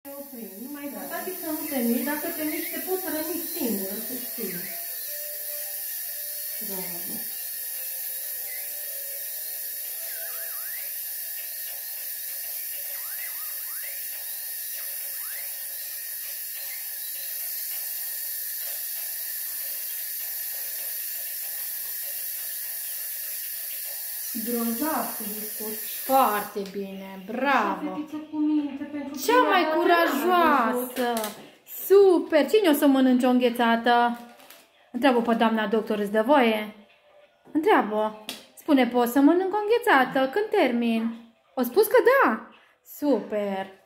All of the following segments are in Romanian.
Numai important e să nu te miști. Dacă te miști, te poți răni singură, să știi. Bravo. Grozav te descurci. Foarte bine, bravo! Fetiță cu minte pentru cea mai curajoasă! Super! Cine o să mănânce o înghețată? Întreabă pe doamna doctor, îți dă voie? Întreabă. Spune, poți să mănânc o înghețată? Când termin? O spus că da! Super!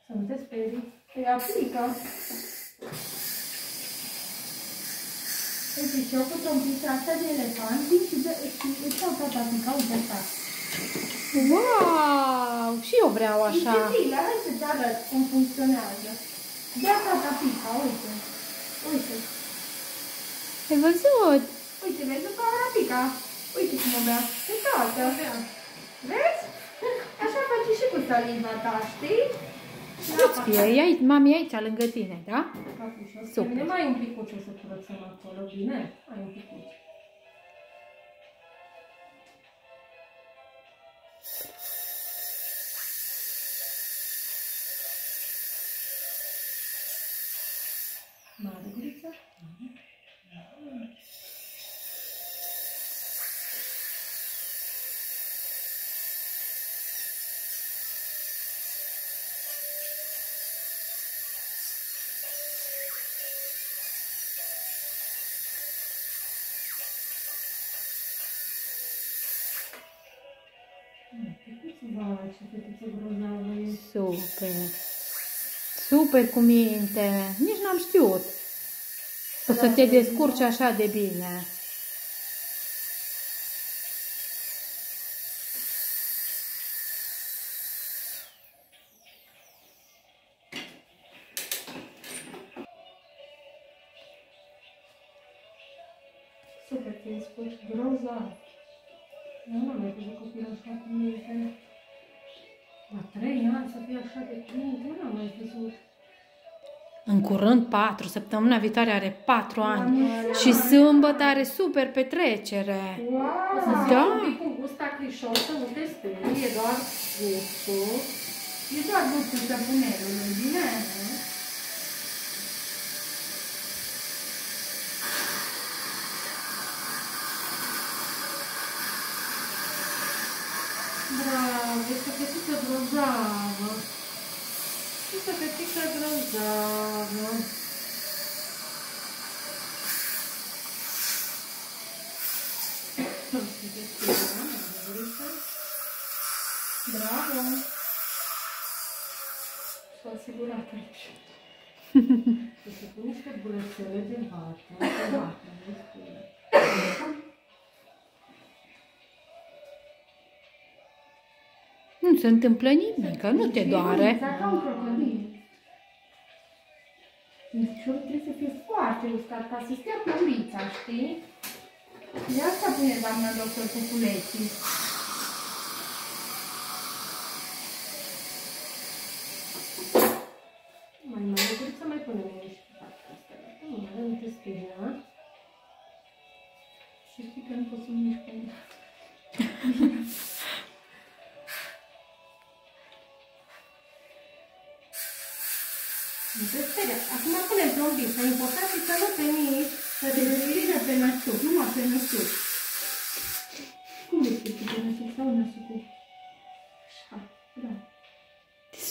Să nu te sperii. Te aplică. Uite, și eu cu trompița asta de elefant și îți dau tot aplica, uite asta. Wow! Și eu vreau așa. Uite, hai să-ți arăt cum funcționează. De-a tot aplica, uite. Uite. Ai văzut? Uite, vezi după aplica. Uite cum o bea. E toată. Vezi? Așa face și cu saliva ta, știi? Nu-ți fie, mami aici, lângă tine, da? Super. Mai un picuț o să curățăm acolo, bine? Mai un picuț. Mare guriță? Vai, ce fetiță grozavă e. Super! Super cu minte! Nici n-am știut o să te descurci așa de bine. Super, te descurci grozav. Eu nu am mai văzut copil așa cu minte. La 3 ani să fie așa de minte, eu n-am mai văzut. În curând 4, săptămâna viitoare are 4 ani și sâmbătă are super petrecere. Wow! O să da? un pic cu gust acrișor, să nu te sperii, e doar gustul. E doar gustul săpunelului, bine? Bravo, este o fetiță grozavă. Este o fetiță grozavă. Bravo! S-a asigurat aici. Să pun niște bulățele de vată, Nu se întâmplă nimic, nu te doare. Ca un crocodil. Piciorul trebuie să fie foarte uscat ca să stea plumbița, știi? De asta pune doamna doctor cuculeții. Mai mare, să mai punem niște partea asta. Nu mai avem niște spină. Și știi că nu pot să-mi mișc pe mine. Nu te speria. Acum punem plombița. Important e să nu te miști, să te deschide pe năsuc, numai pe năsuc. Cum deschide pe năsuc sau năsucul? Așa, da.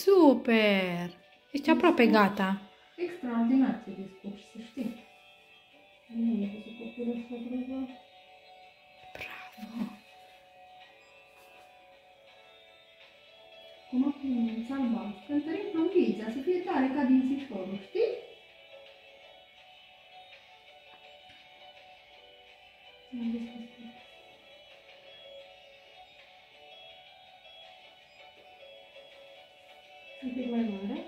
Super! Ești aproape gata. Extraordinar te descurci, să știi. Nu am văzut copilul așa grozav. Bravo! Cum acum în albastru, cântărim plombița, să fie tare ca dințișorul, știi? Un pic mai mare.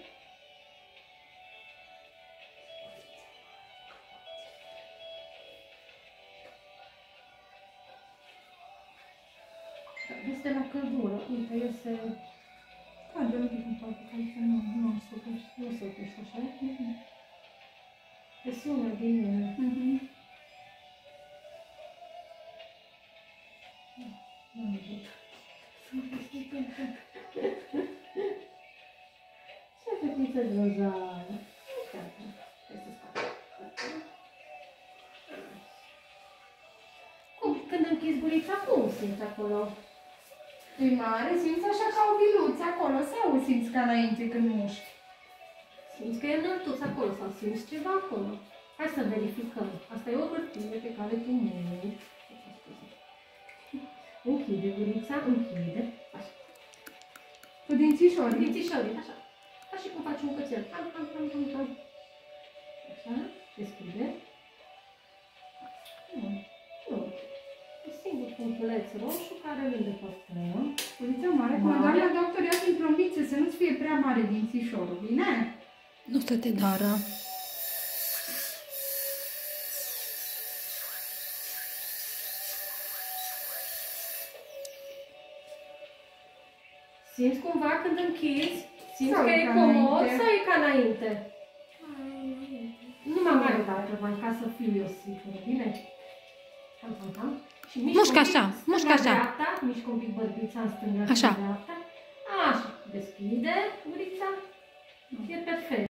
Este la căldură. Uite, iese... Cade un pic în parte, că aici nu se oprește așa. Presiunea din ele. Ce fetiță grozavă! Când închizi gurița, cum simți acolo? E mare, simți așa ca o biluță acolo sau simți ca înainte când muști? Simți că e înăltuț acolo sau simți ceva acolo? Hai să verificăm. Asta e o hârtie pe care tu muști. Închide gurița, închide. Așa. Cu dințișorii? Dințișorii, așa. Ca și cum faci un cățel. Ham. Așa, deschide. Nu. E singur punctuleț roșu care îl îndepărtăm. Gurița mare, cum doamna doctor ia din plombiță să nu-ți fie prea mare dințișorul, bine? Nu să te doară. Simți cumva când închizi? Simți Sau că e e ca comod înainte? sau e ca înainte? Numai mai dată, mai ca să fiu eu sigură, bine? Ham. Și Mușcă așa, mușcă așa. Dreapta, mișcă un pic bărbița în stânga și Așa. în dreapta. Așa, deschide gurița. E perfect.